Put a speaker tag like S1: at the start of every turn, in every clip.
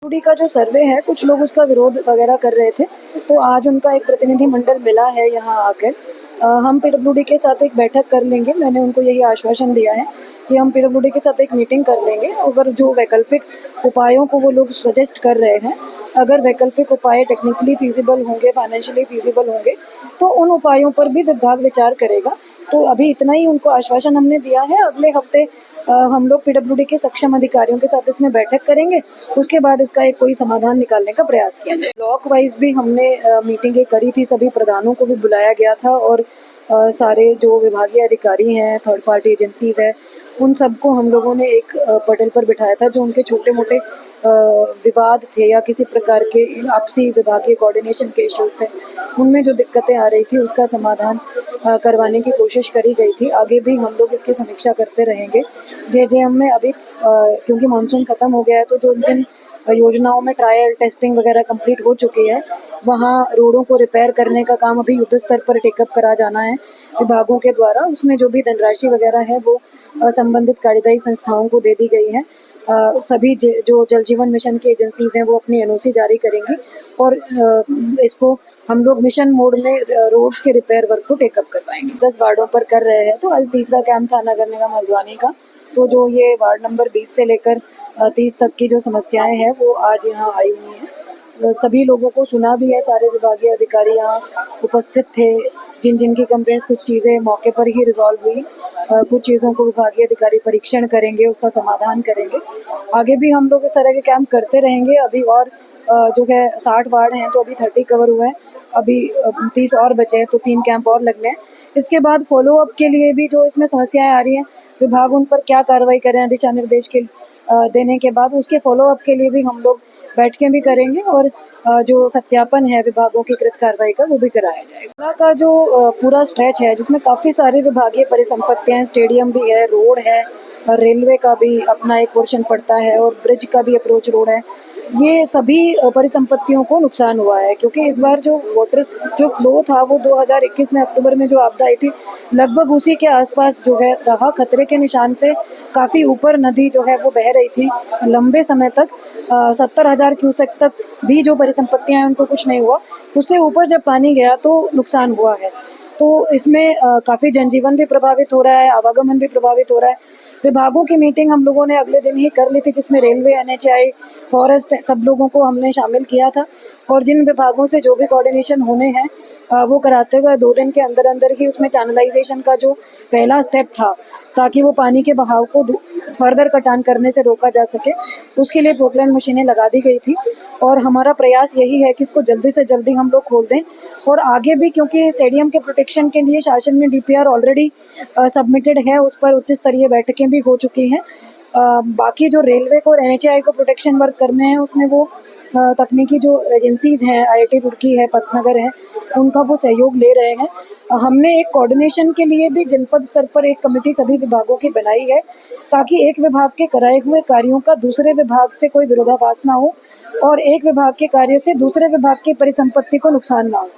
S1: PWD का जो सर्वे है, कुछ लोग उसका विरोध वगैरह कर रहे थे, तो आज उनका एक प्रतिनिधि मंडल मिला है यहाँ आकर। हम पीडब्ल्यूडी के साथ एक बैठक कर लेंगे। मैंने उनको यही आश्वासन दिया है कि हम पीडब्ल्यूडी के साथ एक मीटिंग कर लेंगे। अगर जो वैकल्पिक उपायों को वो लोग सजेस्ट कर रहे हैं, अगर वैकल्पिक उपाय टेक्निकली फ़ीज़िबल होंगे, फाइनेंशियली फ़ीज़िबल होंगे, तो उन उपायों पर भी विभाग विचार करेगा। तो अभी इतना ही उनको आश्वासन हमने दिया है। अगले हफ्ते हम लोग पीडब्ल्यूडी के सक्षम अधिकारियों के साथ इसमें बैठक करेंगे। उसके बाद इसका एक कोई समाधान निकालने का प्रयास किया जाए। ब्लॉक वाइज भी हमने मीटिंगें करी थी, सभी प्रधानों को भी बुलाया गया था और सारे जो विभागीय अधिकारी हैं, थर्ड पार्टी एजेंसीज़ हैं, उन सबको हम लोगों ने एक पटल पर बिठाया था। जो उनके छोटे-मोटे विवाद थे या किसी प्रकार के आपसी विभागीय कोऑर्डिनेशन के इश्यूज़ थे, उनमें जो दिक्कतें आ रही थी उसका समाधान करवाने की कोशिश करी गई थी। आगे भी हम लोग इसकी समीक्षा करते रहेंगे। जेजेएम में अभी क्योंकि मानसून ख़त्म हो गया है, तो जो जिन योजनाओं में ट्रायल टेस्टिंग वगैरह कंप्लीट हो चुकी है, वहाँ रोडों को रिपेयर करने का काम अभी युद्ध स्तर पर टेकअप करा जाना है विभागों के द्वारा। उसमें जो भी धनराशि वगैरह है वो संबंधित कार्यदायी संस्थाओं को दे दी गई है। सभी जो जल जीवन मिशन की एजेंसीज़ हैं वो अपनी एनओसी जारी करेंगी और इसको हम लोग मिशन मोड में रोड्स के रिपेयर वर्क को टेकअप करवाएंगे। 10 वार्डों पर कर रहे हैं। तो आज तीसरा कैंप था नगर निगम हल्द्वानी का। तो जो ये वार्ड नंबर 20 से लेकर 30 तक की जो समस्याएं हैं वो आज यहाँ आई हुई हैं। सभी लोगों को सुना भी है, सारे विभागीय अधिकारी यहाँ उपस्थित थे। जिन जिनकी कंप्लेंट्स, कुछ चीज़ें मौके पर ही रिजॉल्व हुई, कुछ चीज़ों को विभागीय अधिकारी परीक्षण करेंगे, उसका समाधान करेंगे। आगे भी हम लोग इस तरह के कैंप करते रहेंगे। अभी और जो है 60 वार्ड हैं, तो अभी 30 कवर हुए हैं, अभी 30 और बचे हैं, तो 3 कैंप और लगने हैं। इसके बाद फॉलो अप के लिए भी जो इसमें समस्याएं आ रही हैं, विभाग उन पर क्या कार्रवाई करें दिशा निर्देश के देने के बाद, उसके फॉलो अप के लिए भी हम लोग बैठकें भी करेंगे और जो सत्यापन है विभागों की कृत कार्रवाई का वो भी कराया जाएगा। का जो पूरा स्ट्रेच है जिसमें काफ़ी सारी विभागीय परिसंपत्तियाँ, स्टेडियम भी है, रोड है, रेलवे का भी अपना एक पोर्शन पड़ता है और ब्रिज का भी अप्रोच रोड है। ये सभी परिसंपत्तियों को नुकसान हुआ है क्योंकि इस बार जो वाटर जो फ्लो था वो 2021 में अक्टूबर में जो आपदा आई थी, लगभग उसी के आसपास जो है रहा। खतरे के निशान से काफ़ी ऊपर नदी जो है वो बह रही थी लंबे समय तक। 70,000 क्यूसेक तक भी जो परिसंपत्तियां हैं उनको कुछ नहीं हुआ। उससे ऊपर जब पानी गया तो नुकसान हुआ है। तो इसमें काफ़ी जनजीवन भी प्रभावित हो रहा है, आवागमन भी प्रभावित हो रहा है। विभागों की मीटिंग हम लोगों ने अगले दिन ही कर ली थी, जिसमें रेलवे, एनएचएआई, फॉरेस्ट, सब लोगों को हमने शामिल किया था और जिन विभागों से जो भी कोऑर्डिनेशन होने हैं वो कराते हुए 2 दिन के अंदर अंदर ही उसमें चैनलाइजेशन का जो पहला स्टेप था, ताकि वो पानी के बहाव को फर्दर कटान करने से रोका जा सके, उसके लिए पोकलैंड मशीनें लगा दी गई थी। और हमारा प्रयास यही है कि इसको जल्दी से जल्दी हम लोग खोल दें और आगे भी, क्योंकि स्टेडियम के प्रोटेक्शन के लिए शासन में डीपीआर ऑलरेडी सबमिटेड है, उस पर उच्च स्तरीय बैठकें भी हो चुकी हैं। बाकी जो रेलवे को और एनएचएआई को प्रोटेक्शन वर्क करने हैं, उसमें वो तकनीकी जो एजेंसीज़ हैं, आईआईटी रुड़की है, पतनगर है, उनका वो सहयोग ले रहे हैं। हमने एक कोऑर्डिनेशन के लिए भी जनपद स्तर पर एक कमेटी सभी विभागों की बनाई है, ताकि एक विभाग के कराए हुए कार्यों का दूसरे विभाग से कोई विरोधाभास ना हो और एक विभाग के कार्य से दूसरे विभाग की परिसंपत्ति को नुकसान ना हो।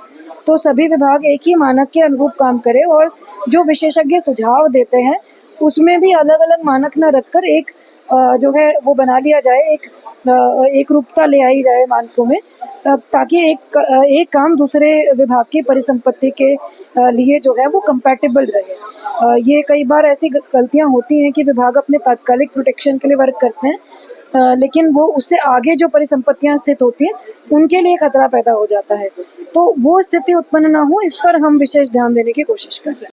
S1: तो सभी विभाग एक ही मानक के अनुरूप काम करें और जो विशेषज्ञ सुझाव देते हैं उसमें भी अलग अलग मानक न रखकर एक जो है वो बना लिया जाए, एक रूपता ले आई जाए मानकों में, ताकि एक काम दूसरे विभाग की परिसंपत्ति के लिए जो है वो कंपैटिबल रहे। ये कई बार ऐसी गलतियां होती हैं कि विभाग अपने तात्कालिक प्रोटेक्शन के लिए वर्क करते हैं, लेकिन वो उससे आगे जो परिसंपत्तियां स्थित होती हैं उनके लिए खतरा पैदा हो जाता है। तो वो स्थिति उत्पन्न ना हो, इस पर हम विशेष ध्यान देने की कोशिश कर रहे हैं।